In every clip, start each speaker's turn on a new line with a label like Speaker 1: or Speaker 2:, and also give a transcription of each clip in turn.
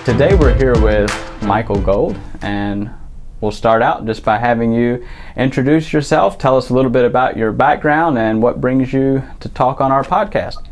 Speaker 1: Today we're here with Michael Gold, and we'll start out just by having you introduce yourself. Tell us a little bit about your background and what brings you to talk on our podcast.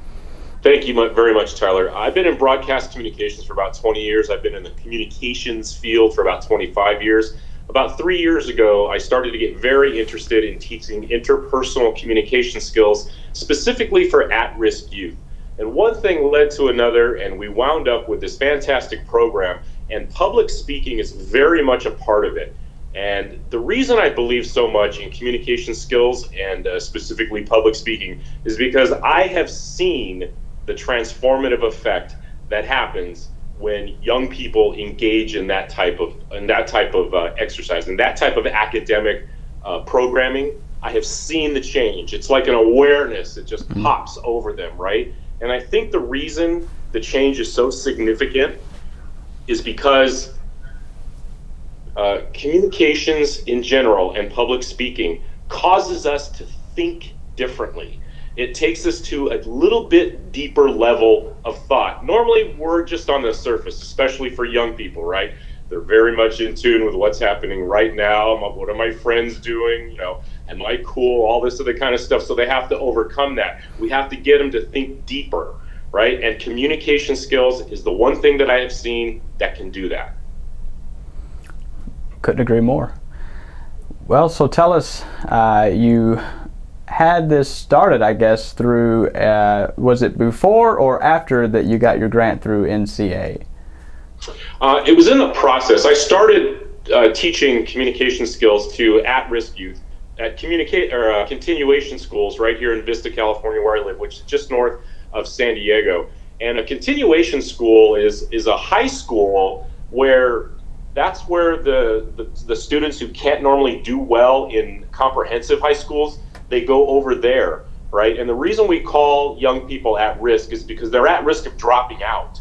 Speaker 2: Thank you very much, Tyler. I've been in broadcast communications for about 20 years. I've been in the communications field for about 25 years. About 3 years ago, I started to get very interested in teaching interpersonal communication skills, specifically for at-risk youth. And one thing led to another, and we wound up with this fantastic program, and public speaking is very much a part of it. And the reason I believe so much in communication skills and specifically public speaking is because I have seen the transformative effect that happens when young people engage in that type of exercise and that type of academic programming. I have seen the change. It's like an awareness that just pops over them, right? And I think the reason the change is so significant is because communications in general and public speaking causes us to think differently. It takes us to a little bit deeper level of thought. Normally, we're just on the surface, especially for young people, right? They're very much in tune with what's happening right now. What are my friends doing? You know, am I cool? All this other kind of stuff. So they have to overcome that. We have to get them to think deeper, right? And communication skills is the one thing that I have seen that can do that.
Speaker 1: Couldn't agree more. Well, so tell us, you had this started, I guess, through, was it before or after that you got your grant through NCA?
Speaker 2: It was in the process. I started teaching communication skills to at-risk youth at continuation schools right here in Vista, California, where I live, which is just north of San Diego. And a continuation school is a high school where that's where the students who can't normally do well in comprehensive high schools, they go over there, right? And the reason we call young people at risk is because they're at risk of dropping out,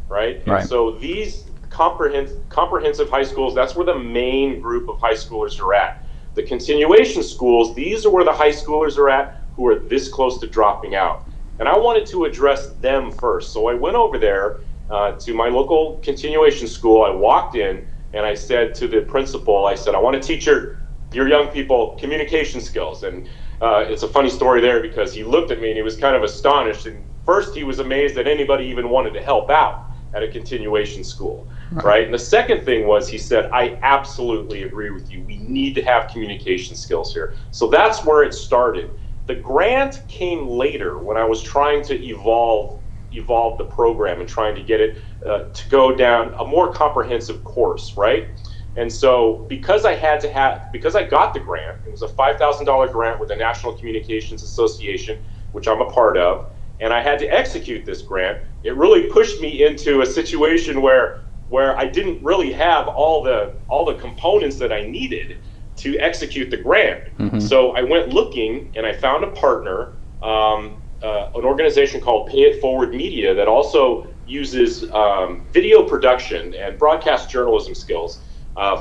Speaker 2: right?
Speaker 1: Right.
Speaker 2: And so these comprehensive high schools, that's where the main group of high schoolers are at. The continuation schools, these are where the high schoolers are at who are this close to dropping out. And I wanted to address them first. So I went over there to my local continuation school. I walked in and I said to the principal, I said, I want to teach your young people communication skills. And it's a funny story there because he looked at me and he was kind of astonished. And first he was amazed that anybody even wanted to help out at a continuation school, right? And the second thing was he said, I absolutely agree with you. We need to have communication skills here. So that's where it started. The grant came later when I was trying to evolve the program and trying to get it to go down a more comprehensive course, right? And so because I got the grant, it was a $5,000 grant with the National Communications Association, which I'm a part of, and I had to execute this grant. It really pushed me into a situation where I didn't really have all the components that I needed to execute the grant. Mm-hmm. So I went looking and I found a partner, an organization called Pay It Forward Media that also uses video production and broadcast journalism skills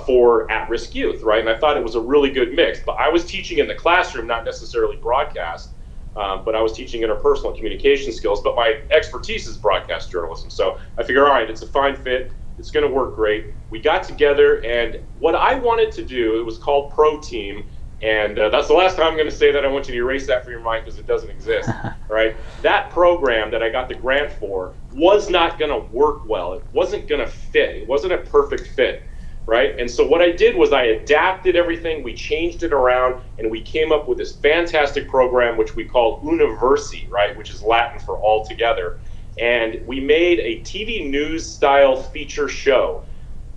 Speaker 2: for at-risk youth, right? And I thought it was a really good mix. But I was teaching in the classroom, not necessarily broadcast, but I was teaching interpersonal communication skills, but my expertise is broadcast journalism. So I figured, all right, it's a fine fit. It's going to work great. We got together, and what I wanted to do, it was called Pro Team, and that's the last time I'm going to say that. I want you to erase that from your mind because it doesn't exist, right? That program that I got the grant for was not going to work well. It wasn't going to fit. It wasn't a perfect fit, right? And so what I did was I adapted everything. We changed it around, and we came up with this fantastic program, which we call Universi, right, which is Latin for all together. And we made a TV news style feature show,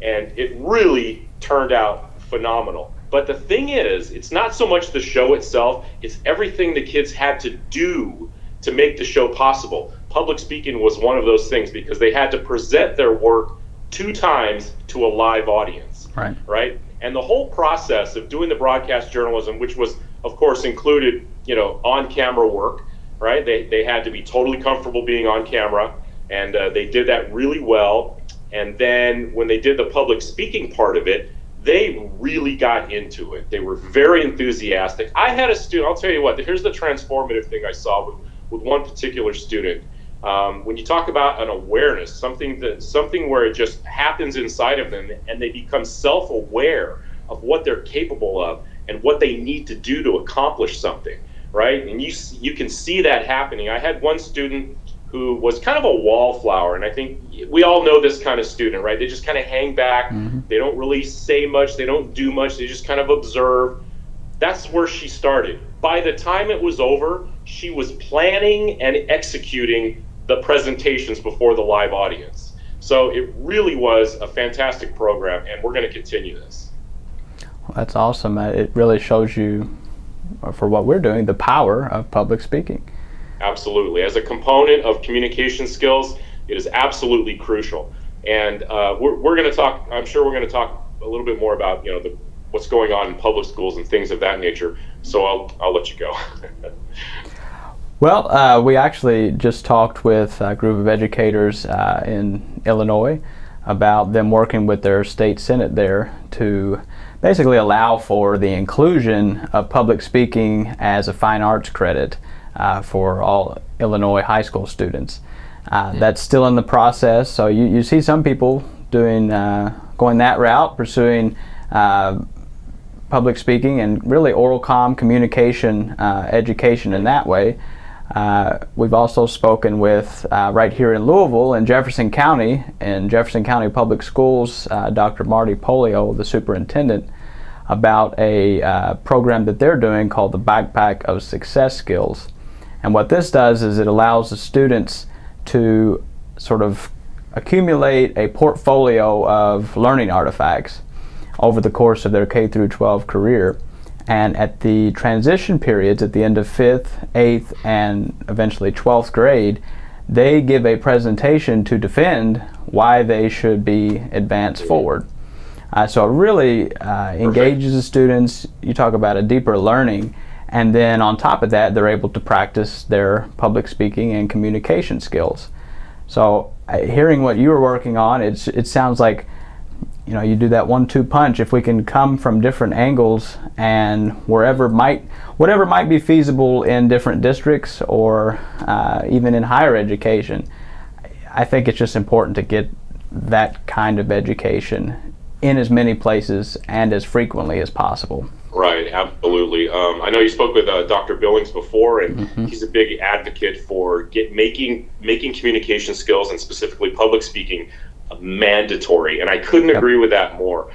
Speaker 2: and it really turned out phenomenal. But the thing is, it's not so much the show itself, it's everything the kids had to do to make the show possible. Public speaking was one of those things because they had to present their work 2 times to a live audience, right? And the whole process of doing the broadcast journalism, which was, of course, included, on-camera work, right? They had to be totally comfortable being on camera, and they did that really well. And then when they did the public speaking part of it, they really got into it. They were very enthusiastic. I had a student, I'll tell you what, here's the transformative thing I saw with one particular student. When you talk about an awareness, something where it just happens inside of them and they become self-aware of what they're capable of and what they need to do to accomplish something, right? And you can see that happening. I had one student who was kind of a wallflower, and I think we all know this kind of student, right? They just kind of hang back. They don't really say much. They don't do much. They just kind of observe. That's where she started. By the time it was over, she was planning and executing the presentations before the live audience. So it really was a fantastic program, and we're going to continue this.
Speaker 1: Well, that's awesome. It really shows you, for what we're doing, the power of public speaking.
Speaker 2: Absolutely. As a component of communication skills, it is absolutely crucial. And we're going to talk, I'm sure we're going to talk a little bit more about, what's going on in public schools and things of that nature. So I'll let you go.
Speaker 1: Well, we actually just talked with a group of educators in Illinois about them working with their state senate there to basically allow for the inclusion of public speaking as a fine arts credit for all Illinois high school students. That's still in the process, so you see some people going that route, pursuing public speaking and really oral comm communication education in that way. We've also spoken with right here in Louisville in Jefferson County Public Schools, Dr. Marty Polio, the superintendent, about a program that they're doing called the Backpack of Success Skills. And what this does is it allows the students to sort of accumulate a portfolio of learning artifacts over the course of their K through 12 career. And at the transition periods, at the end of 5th, 8th, and eventually 12th grade, they give a presentation to defend why they should be advanced forward. So it really engages the students. You talk about a deeper learning, and then on top of that, they're able to practice their public speaking and communication skills. So hearing what you were working on, it sounds like you do that 1-2 punch. If we can come from different angles and whatever might be feasible in different districts or even in higher education, I think it's just important to get that kind of education in as many places and as frequently as possible.
Speaker 2: Right, absolutely. I know you spoke with Dr. Billings before, and he's a big advocate for making communication skills and specifically public speaking mandatory, and I couldn't agree with that more.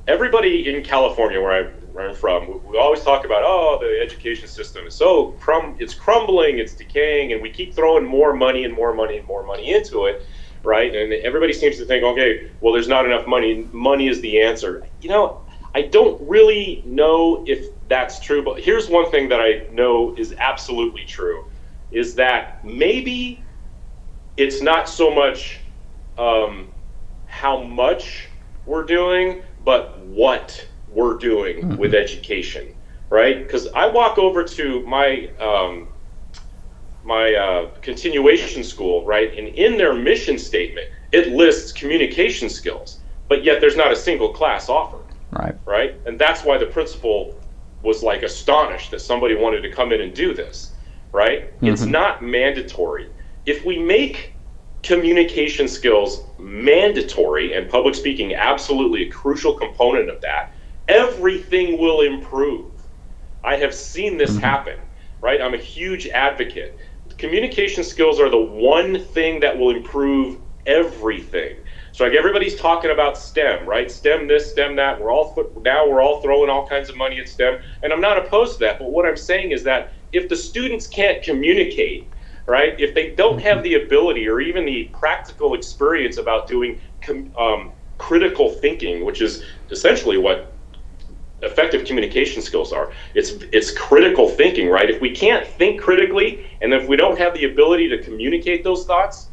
Speaker 2: Everybody in California, where I'm from, we always talk about, the education system is it's crumbling, it's decaying, and we keep throwing more money and more money and more money into it, right? And everybody seems to think, okay, well, there's not enough money. Money is the answer. I don't really know if that's true, but here's one thing that I know is absolutely true, is that maybe it's not so much how much we're doing, but what we're doing with education, right? Because I walk over to my continuation school, right, and in their mission statement, it lists communication skills, but yet there's not a single class offered, right? And that's why the principal was like astonished that somebody wanted to come in and do this, right? It's not mandatory. If we make communication skills mandatory and public speaking absolutely a crucial component of that, everything will improve. I have seen this happen, right? I'm a huge advocate. Communication skills are the one thing that will improve everything. So like everybody's talking about STEM, right? STEM this, STEM that. We're all throwing all kinds of money at STEM, and I'm not opposed to that. But what I'm saying is that if the students can't communicate, right? If they don't have the ability or even the practical experience about doing critical thinking, which is essentially what effective communication skills are. It's critical thinking, right? If we can't think critically, and if we don't have the ability to communicate those thoughts,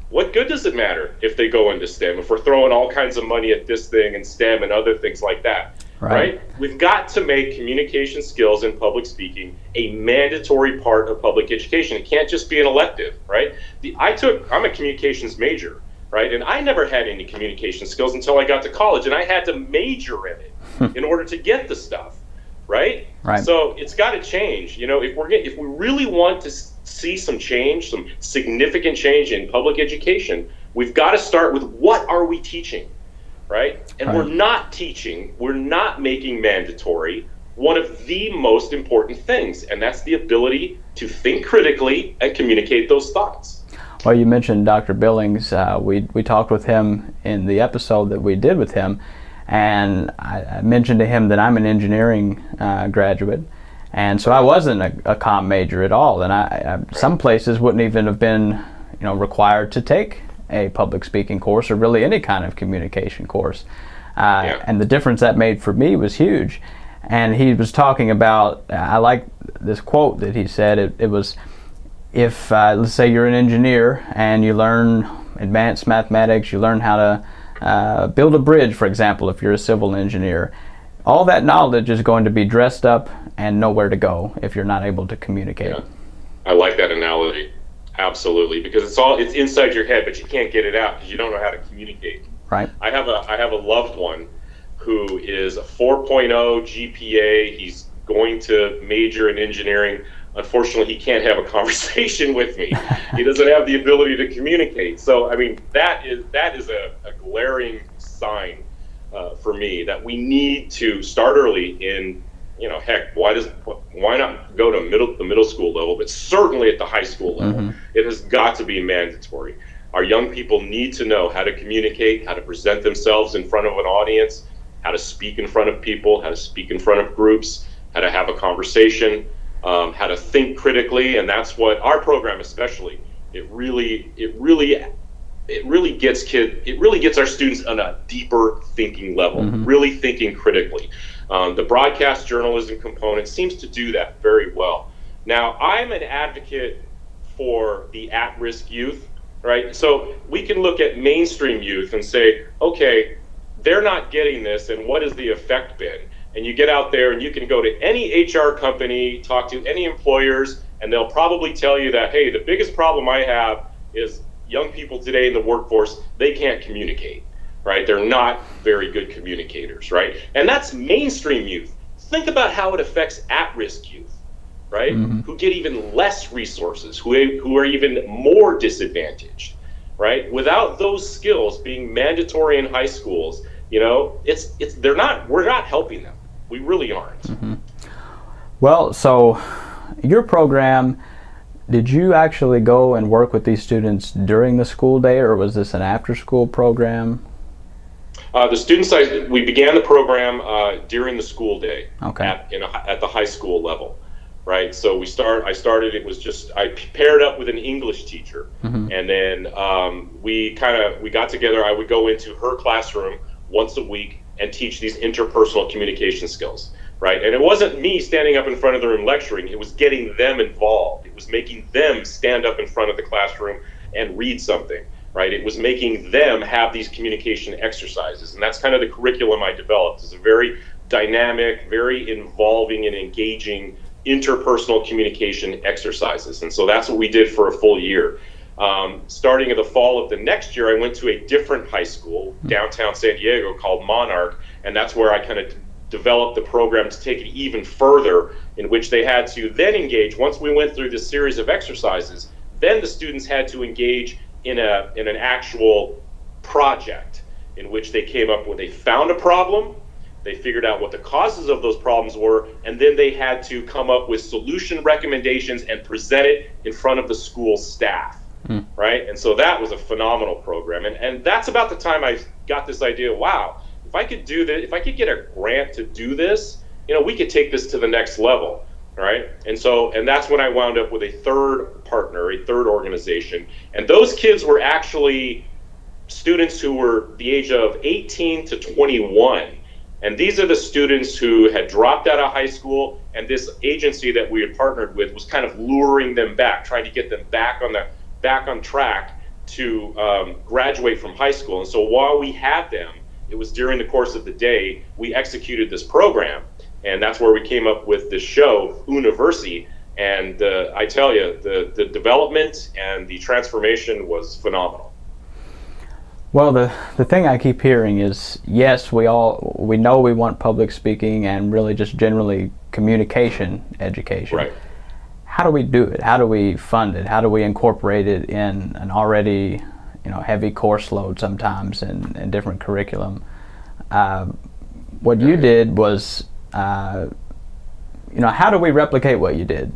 Speaker 2: what good does it matter if they go into STEM, if we're throwing all kinds of money at this thing and STEM and other things like that, right? We've got to make communication skills and public speaking a mandatory part of public education. It can't just be an elective, right? I'm a communications major, right? And I never had any communication skills until I got to college, and I had to major in it in order to get the stuff. right?
Speaker 1: Right.
Speaker 2: So it's got to change. If we really want to see some change, some significant change in public education, we've got to start with what are we teaching, right? And
Speaker 1: Right.
Speaker 2: we're not making mandatory one of the most important things, and that's the ability to think critically and communicate those thoughts.
Speaker 1: Well, you mentioned Dr. Billings. We talked with him in the episode that we did with him, and I mentioned to him that I'm an engineering graduate, and so I wasn't a comm major at all, and I some places wouldn't even have been required to take a public speaking course or really any kind of communication course. And the difference that made for me was huge. And he was talking about, I like this quote that he said, it was, if let's say you're an engineer and you learn advanced mathematics, you learn how to build a bridge, for example, if you're a civil engineer, all that knowledge is going to be dressed up and nowhere to go if you're not able to communicate.
Speaker 2: Yeah. I like that analogy. Absolutely, because it's inside your head, but you can't get it out because you don't know how to communicate.
Speaker 1: Right.
Speaker 2: I have a loved one who is a 4.0 GPA. He's going to major in engineering. Unfortunately, he can't have a conversation with me. He doesn't have the ability to communicate. So, I mean, that is a glaring sign for me that we need to start early in, heck, why not go to the middle school level, but certainly at the high school level. Mm-hmm. It has got to be mandatory. Our young people need to know how to communicate, how to present themselves in front of an audience, how to speak in front of people, how to speak in front of groups, how to have a conversation, how to think critically. And that's what our program, especially, it really gets our students on a deeper thinking level, mm-hmm. really thinking critically. The broadcast journalism component seems to do that very well. Now, I'm an advocate for the at-risk youth, right? So we can look at mainstream youth and say, okay, they're not getting this, and what has the effect been? And you get out there and you can go to any HR company, talk to any employers, and they'll probably tell you that, hey, the biggest problem I have is young people today in the workforce, they can't communicate, right? They're not very good communicators, right? And that's mainstream youth. Think about how it affects at-risk youth, right? Mm-hmm. Who get even less resources, who are even more disadvantaged, right? Without those skills being mandatory in high schools, we're not helping them. We really aren't.
Speaker 1: Mm-hmm. Well, so your program, did you actually go and work with these students during the school day, or was this an after-school program?
Speaker 2: We began the program during the school day.
Speaker 1: Okay.
Speaker 2: At the high school level, right? So I paired up with an English teacher, mm-hmm. and then we got together. I would go into her classroom once a week and teach these interpersonal communication skills, right? And it wasn't me standing up in front of the room lecturing, it was getting them involved. It was making them stand up in front of the classroom and read something, right? It was making them have these communication exercises. And that's kind of the curriculum I developed. It's a very dynamic, very involving and engaging interpersonal communication exercises. And so that's what we did for a full year. Starting in the fall of the next year, I went to a different high school downtown San Diego called Monarch, and that's where I kind of developed the program to take it even further, in which they had to then engage. Once we went through this series of exercises, then the students had to engage in an actual project in which they came up with, they found a problem, they figured out what the causes of those problems were, and then they had to come up with solution recommendations and present it in front of the school staff. Right? And so that was a phenomenal program. And that's about the time I got this idea, wow, if I could do this, if I could get a grant to do this, we could take this to the next level, right? And that's when I wound up with a third partner, a third organization. And those kids were actually students who were the age of 18 to 21. And these are the students who had dropped out of high school, and this agency that we had partnered with was kind of luring them back, trying to get them back on track to graduate from high school. And so while we had them, it was during the course of the day, we executed this program. And that's where we came up with this show, Universi. And I tell you, the development and the transformation was phenomenal.
Speaker 1: Well, the thing I keep hearing is, yes, we know we want public speaking and really just generally communication education.
Speaker 2: Right.
Speaker 1: How do we do it? How do we fund it? How do we incorporate it in an already, heavy course load sometimes and different curriculum? What you did was, how do we replicate what you did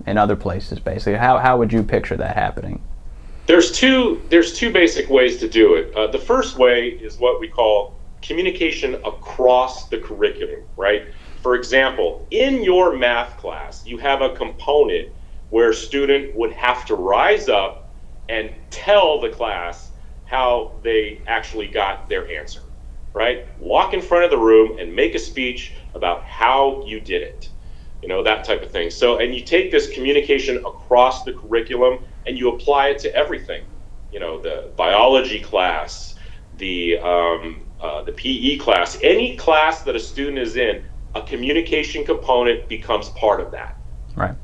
Speaker 1: in other places, basically? How would you picture that happening?
Speaker 2: There's two basic ways to do it. The first way is what we call communication across the curriculum, right? For example, in your math class, you have a component where a student would have to rise up and tell the class how they actually got their answer, right? Walk in front of the room and make a speech about how you did it, that type of thing. So, and you take this communication across the curriculum and you apply it to everything, the biology class, the PE class, any class that a student is in, a communication component becomes part of that. Right.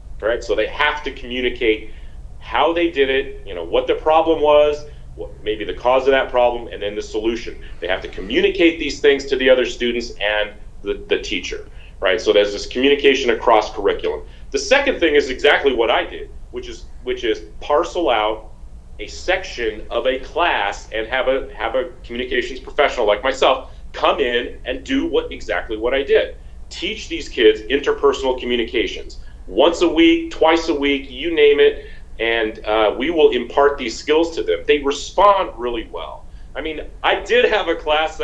Speaker 2: So they have to communicate how they did it, what the problem was, what maybe the cause of that problem, and then the solution. They have to communicate these things to the other students and the teacher, right? So there's this communication across curriculum. The second thing is exactly what I did, which is parcel out a section of a class and have a communications professional like myself come in and do exactly what I did. Teach these kids interpersonal communications once a week, twice a week, you name it, and we will impart these skills to them. They respond really well. I mean, I did have a class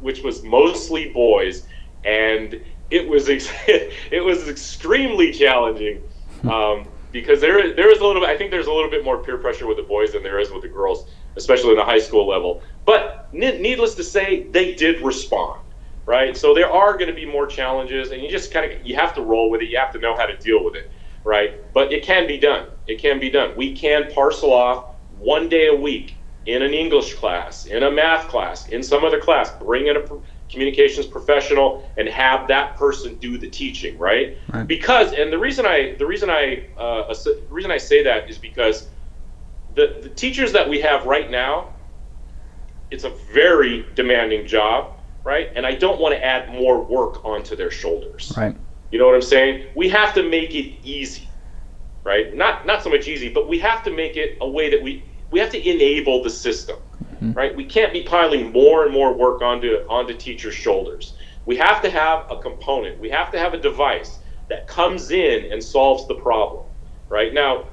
Speaker 2: which was mostly boys, and it was extremely challenging because there is a little bit. I think there's a little bit more peer pressure with the boys than there is with the girls, especially in the high school level. But needless to say, they did respond. Right, so there are going to be more challenges, and you have to roll with it. You have to know how to deal with it, right? But it can be done. It can be done. We can parcel off one day a week in an English class, in a math class, in some other class. Bring in a communications professional and have that person do the teaching, right? Because, and the reason I say that is because the teachers that we have right now, it's a very demanding job. Right? And I don't want to add more work onto their shoulders.
Speaker 1: Right.
Speaker 2: You know what I'm saying? We have to make it easy, right? Not so much easy, but we have to make it a way that we have to enable the system, right? We can't be piling more and more work onto teachers' shoulders. We have to have a component. We have to have a device that comes in and solves the problem, right? Now,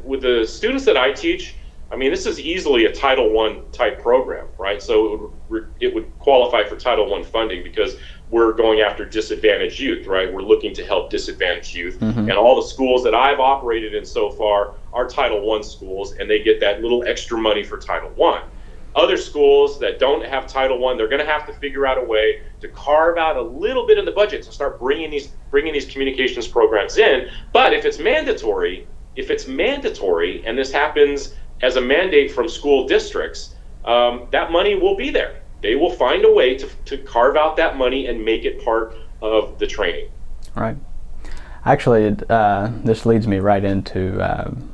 Speaker 2: with the students that I teach, I mean, this is easily a Title I type program, right? So it would qualify for Title I funding because we're going after disadvantaged youth, right? We're looking to help disadvantaged youth. And all the schools that I've operated in so far are Title I schools, and they get that little extra money for Title I. Other schools that don't have Title I, they're going to have to figure out a way to carve out a little bit in the budget to start bringing these communications programs in. But if it's mandatory, and this happens as a mandate from school districts, that money will be there. They will find a way to carve out that money and make it part of the training.
Speaker 1: Right. Actually, this leads me right into,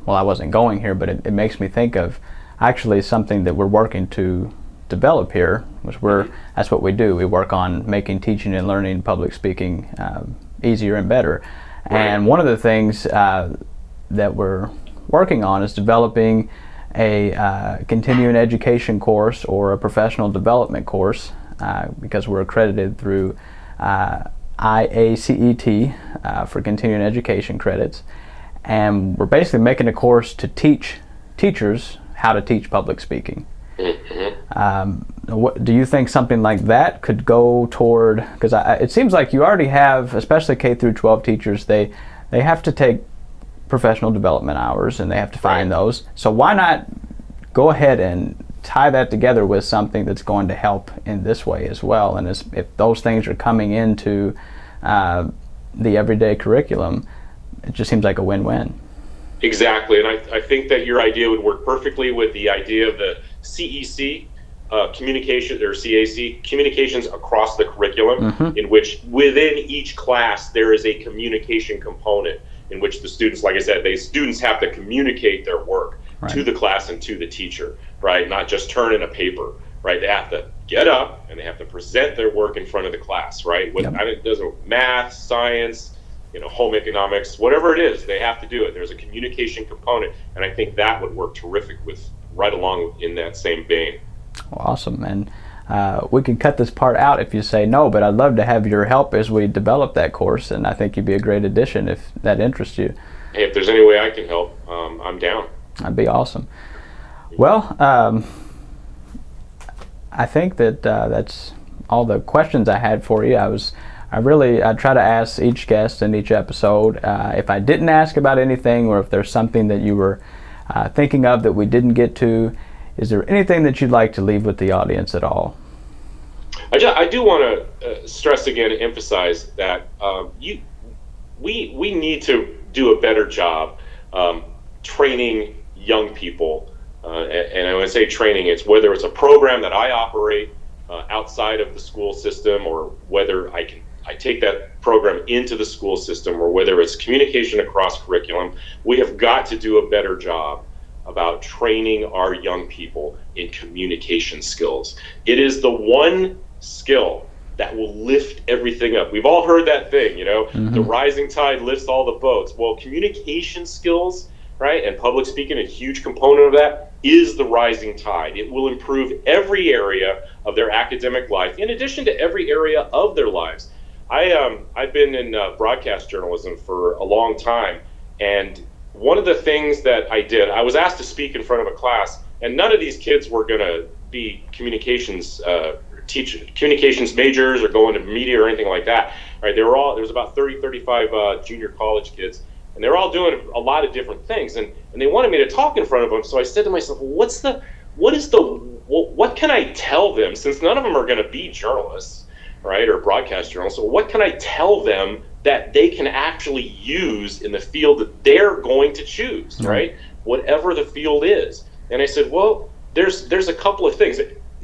Speaker 1: I wasn't going here, but it makes me think of actually something that we're working to develop here, which that's what we do. We work on making teaching and learning public speaking easier and better. Right. And one of the things that we're working on is developing a continuing education course or a professional development course because we're accredited through IACET for continuing education credits, and we're basically making a course to teach teachers how to teach public speaking. What do you think something like that could go toward? Because it seems like you already have, especially K through 12 teachers, they have to take professional development hours and they have to find those. So why not go ahead and tie that together with something that's going to help in this way as well? And if those things are coming into the everyday curriculum, it just seems like a win-win.
Speaker 2: Exactly, and I think that your idea would work perfectly with the idea of the CEC, communication, or CAC, communications across the curriculum, in which within each class there is a communication component in which the students, like I said, students have to communicate their work.
Speaker 1: Right.
Speaker 2: to the class and to the teacher, right? Not just turn in a paper, right? They have to get up and they have to present their work in front of the class, right?
Speaker 1: Yep.
Speaker 2: It doesn't math, science, home economics, whatever it is, they have to do it. There's a communication component, and I think that would work terrific with right along in that same vein.
Speaker 1: Well, awesome. And we can cut this part out if you say no, but I'd love to have your help as we develop that course, and I think you'd be a great addition if that interests you.
Speaker 2: Hey, if there's any way I can help, I'm down.
Speaker 1: That'd be awesome. Well, I think that that's all the questions I had for you. I try to ask each guest in each episode if I didn't ask about anything, or if there's something that you were thinking of that we didn't get to. Is there anything that you'd like to leave with the audience at all?
Speaker 2: I do want to stress again and emphasize that we need to do a better job training young people. And when I say training, it's whether it's a program that I operate outside of the school system, or whether I take that program into the school system, or whether it's communication across curriculum. We have got to do a better job about training our young people in communication skills. It is the one skill that will lift everything up. We've all heard that thing, the rising tide lifts all the boats. Well, communication skills, right, and public speaking, a huge component of that, is the rising tide. It will improve every area of their academic life, in addition to every area of their lives. I've been in broadcast journalism for a long time, and one of the things that I did, I was asked to speak in front of a class, and none of these kids were going to be communications majors or go into media or anything like that. Right? There was about 30, 35 junior college kids, and they were all doing a lot of different things, and they wanted me to talk in front of them. So I said to myself, what can I tell them, since none of them are going to be journalists, right, or broadcast journalists? So what can I tell them that they can actually use in the field that they're going to choose, right? Whatever the field is. And I said, well, there's a couple of things.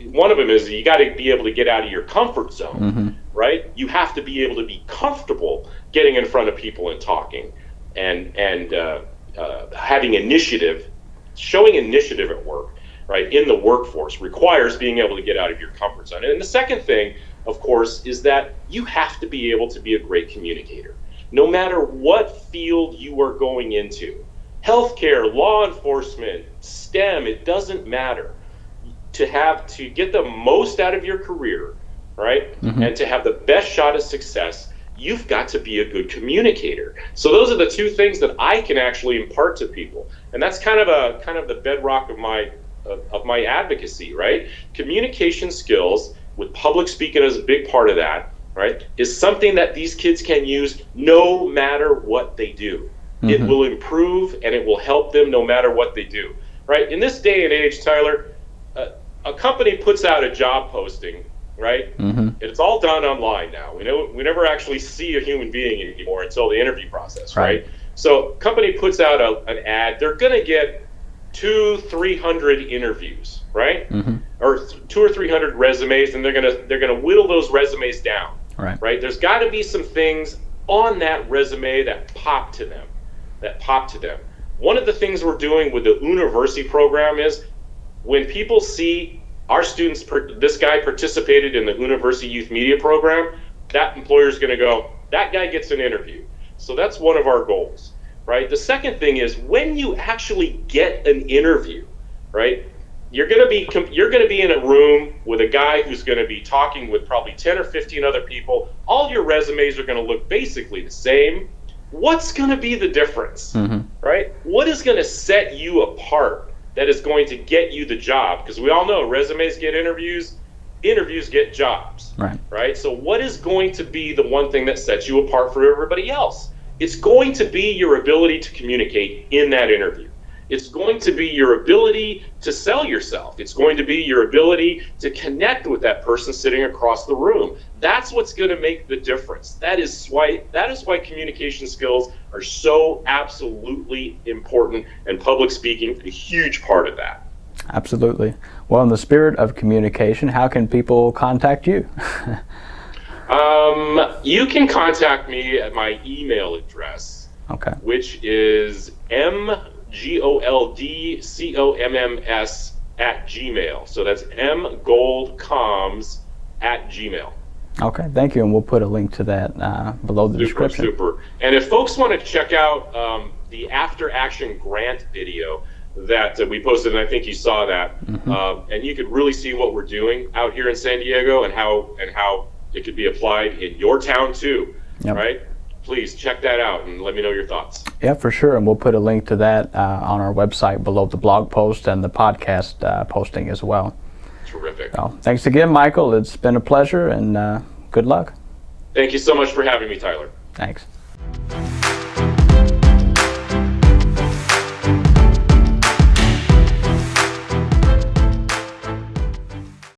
Speaker 2: One of them is you got to be able to get out of your comfort zone, right? You have to be able to be comfortable getting in front of people and talking, and having initiative, showing initiative at work, right, in the workforce requires being able to get out of your comfort zone. And the second thing, of course, is that you have to be able to be a great communicator, no matter what field you are going into. Healthcare, law enforcement, STEM, it doesn't matter. To get the most out of your career, right, and to have the best shot at success, you've got to be a good communicator. So those are the two things that I can actually impart to people, and that's kind of the bedrock of my advocacy, right? Communication skills, with public speaking as a big part of that, right, is something that these kids can use no matter what they do. It will improve and it will help them no matter what they do, right? In this day and age, Tyler, a company puts out a job posting, right? It's all done online now. We never actually see a human being anymore until the interview process, right? So company puts out an ad, they're going to get 200-300 interviews, right? Or 200 or 300 resumes, and they're gonna whittle those resumes down, right? There's got to be some things on that resume that pop to them. One of the things we're doing with the Universi program is, when people see our students, this guy participated in the Universi Youth Media Program, that employer is going to go, that guy gets an interview. So that's one of our goals, right? The second thing is, when you actually get an interview, right, you're going to be in a room with a guy who's going to be talking with probably 10 or 15 other people. All your resumes are going to look basically the same. What's going to be the difference, right? What is going to set you apart that is going to get you the job? Because we all know resumes get interviews, interviews get jobs, right? So what is going to be the one thing that sets you apart from everybody else? It's going to be your ability to communicate in that interview. It's going to be your ability to sell yourself. It's going to be your ability to connect with that person sitting across the room. That's what's going to make the difference. That is why communication skills are so absolutely important, and public speaking a huge part of that.
Speaker 1: Absolutely. Well, in the spirit of communication, how can people contact you?
Speaker 2: You can contact me at my email address, which is mgoldcomms@gmail. So that's mgoldcomms@gmail.
Speaker 1: Okay, thank you, and we'll put a link to that below the description.
Speaker 2: Super. And if folks want to check out the After Action Grant video that we posted, and I think you saw that, and you could really see what we're doing out here in San Diego and how it could be applied in your town too, right? Please check that out and let me know your thoughts.
Speaker 1: Yeah, for sure, and we'll put a link to that on our website below the blog post and the podcast posting as well.
Speaker 2: Terrific.
Speaker 1: So, thanks again, Michael. It's been a pleasure, and good luck.
Speaker 2: Thank you so much for having me, Tyler.
Speaker 1: Thanks.